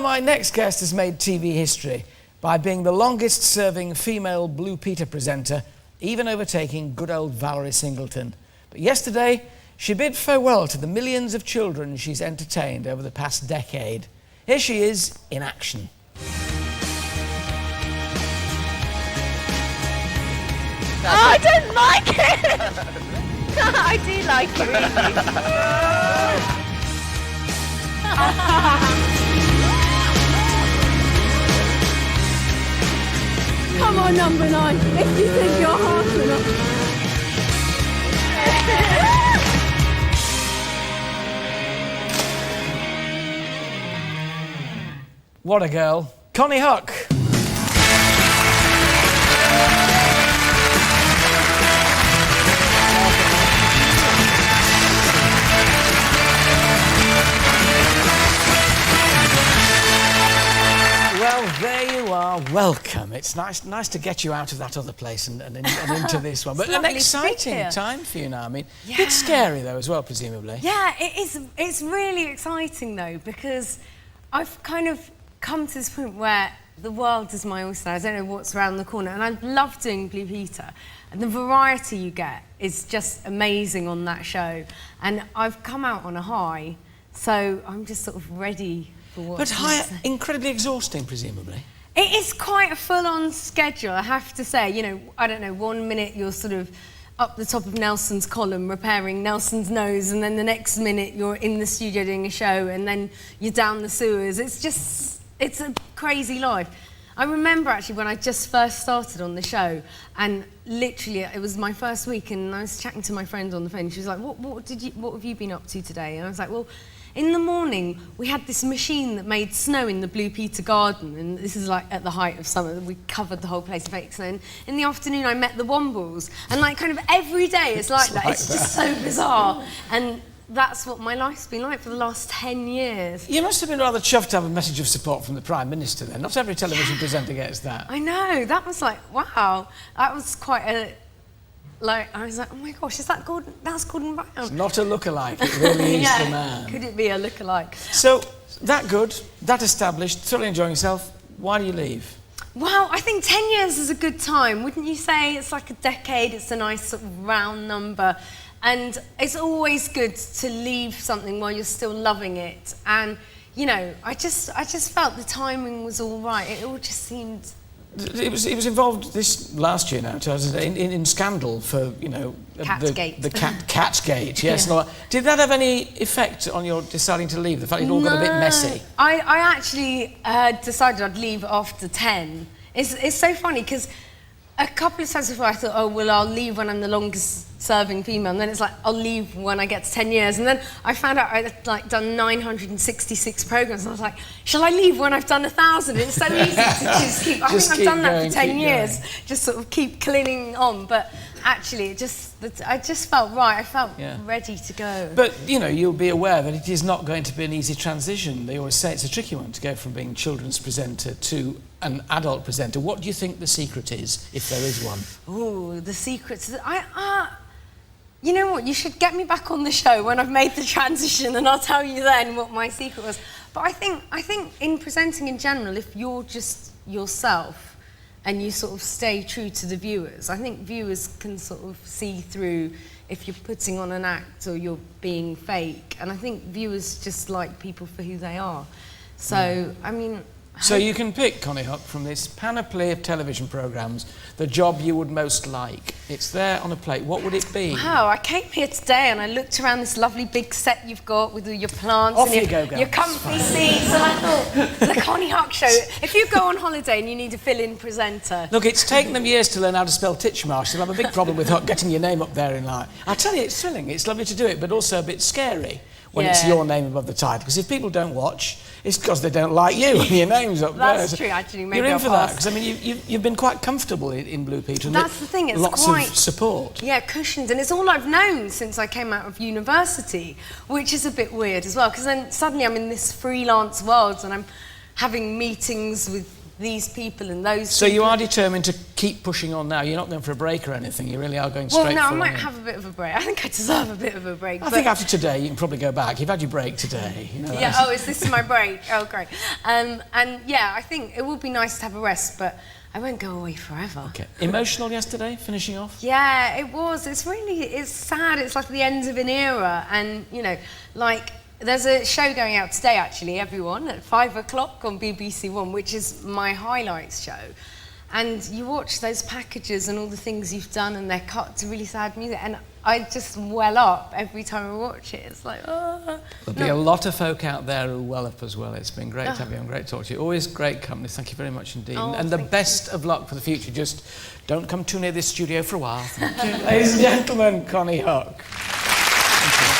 My next guest has made TV history by being the longest-serving female Blue Peter presenter, even overtaking good old Valerie Singleton. But yesterday, she bid farewell to the millions of children she's entertained over the past decade. Here she is in action. Oh, I don't like it! I do like it, really. Come on, number 9, if you think you're hard enough. What a girl. Konnie Huq. Well, there you are. Welcome. It's nice to get you out of that other place and into this one. But an exciting time for you now. I mean, a bit scary though as well, presumably. Yeah, it is. It's really exciting though, because I've kind of come to this point where the world is my oyster. I don't know what's around the corner, and I love doing Blue Peter. And the variety you get is just amazing on that show. And I've come out on a high, so I'm just sort of ready. But incredibly exhausting, presumably. It is quite a full-on schedule, I have to say. You know, I don't know, 1 minute you're sort of up the top of Nelson's column repairing Nelson's nose, and then the next minute you're in the studio doing a show, and then you're down the sewers. It's a crazy life. I remember actually when I just first started on the show, and literally it was my first week, and I was chatting to my friend on the phone. She was like, what have you been up to today? And I was like, well, in the morning, we had this machine that made snow in the Blue Peter garden, and this is like at the height of summer. We covered the whole place in fake snow. And in the afternoon, I met the Wombles, and like kind of every day it's like that. It's just so bizarre, and that's what my life's been like for the last 10 years. You must have been rather chuffed to have a message of support from the Prime Minister then. Not every television presenter gets that. I know. That was like, wow. That was quite a. Like, I was like, oh my gosh, is that Gordon? That's Gordon Brown. It's not a lookalike, it really is the man. Could it be a lookalike? So, that good, that established, thoroughly enjoying yourself, why do you leave? Well, I think 10 years is a good time, wouldn't you say? It's like a decade, it's a nice sort of round number. And it's always good to leave something while you're still loving it. And, you know, I just felt the timing was all right. It all just seemed... It was involved this last year now, in scandal for, you know... Catgate. The Catgate, yes. Yeah. Did that have any effect on your deciding to leave? The fact it all got a bit messy? I actually decided I'd leave after 10. It's so funny, because a couple of times before I thought, oh, well, I'll leave when I'm the longest serving female, and then it's like, I'll leave when I get to 10 years. And then I found out I'd like done 966 programmes, and I was like, shall I leave when I've done 1,000? It's so easy to just keep, I think I've done that for 10 years, just sort of keep clinging on. But actually, I just felt right, I felt ready to go. But, you know, you'll be aware that it is not going to be an easy transition. They always say it's a tricky one to go from being children's presenter to an adult presenter. What do you think the secret is, if there is one? Oh, the secret. You know what? You should get me back on the show when I've made the transition, and I'll tell you then what my secret was. But I think in presenting in general, if you're just yourself and you sort of stay true to the viewers, I think viewers can sort of see through if you're putting on an act or you're being fake. And I think viewers just like people for who they are. So, I mean... So you can pick, Konnie Huq, from this panoply of television programmes, the job you would most like. It's there on a plate. What would it be? Wow, I came here today and I looked around this lovely big set you've got with all your plants and your comfy seats, and I thought, the Konnie Huq show. If you go on holiday and you need a fill-in presenter... Look, it's taken them years to learn how to spell Titchmarsh. They'll have a big problem with Huq getting your name up there in line. I tell you, it's thrilling. It's lovely to do it, but also a bit scary when it's your name above the title. Because if people don't watch, it's because they don't like you and your name's up there. That's true, actually. Maybe you're in for that, because I mean, you've been quite comfortable in Blue Peter. That's the thing, it's lots quite... of support. Yeah, cushioned, and it's all I've known since I came out of university, which is a bit weird as well, because then suddenly I'm in this freelance world and I'm having meetings with these people and those So people. you are determined to keep pushing on now? You're not going for a break or anything? You really are going straight for Well, no, I it, might aren't you? have a bit of a break. I think I deserve a bit of a break. I think after today you can probably go back. You've had your break today. You know, yeah, oh, is this my break? Oh, great. And yeah, I think it would be nice to have a rest, but I won't go away forever. Okay. Emotional yesterday, finishing off? Yeah, it was. It's sad. It's like the end of an era. And, you know, like, there's a show going out today, actually, everyone, at 5 o'clock on BBC One, which is my highlights show. And you watch those packages and all the things you've done, and they're cut to really sad music. And I just well up every time I watch it. It's like, oh. There'll be a lot of folk out there who well up as well. It's been great to have you on, great to talk to you. Always great company. Thank you very much indeed. Oh, and the best of luck for the future. Just don't come too near this studio for a while. Thank you. Ladies and gentlemen, Konnie Huq. Thank you.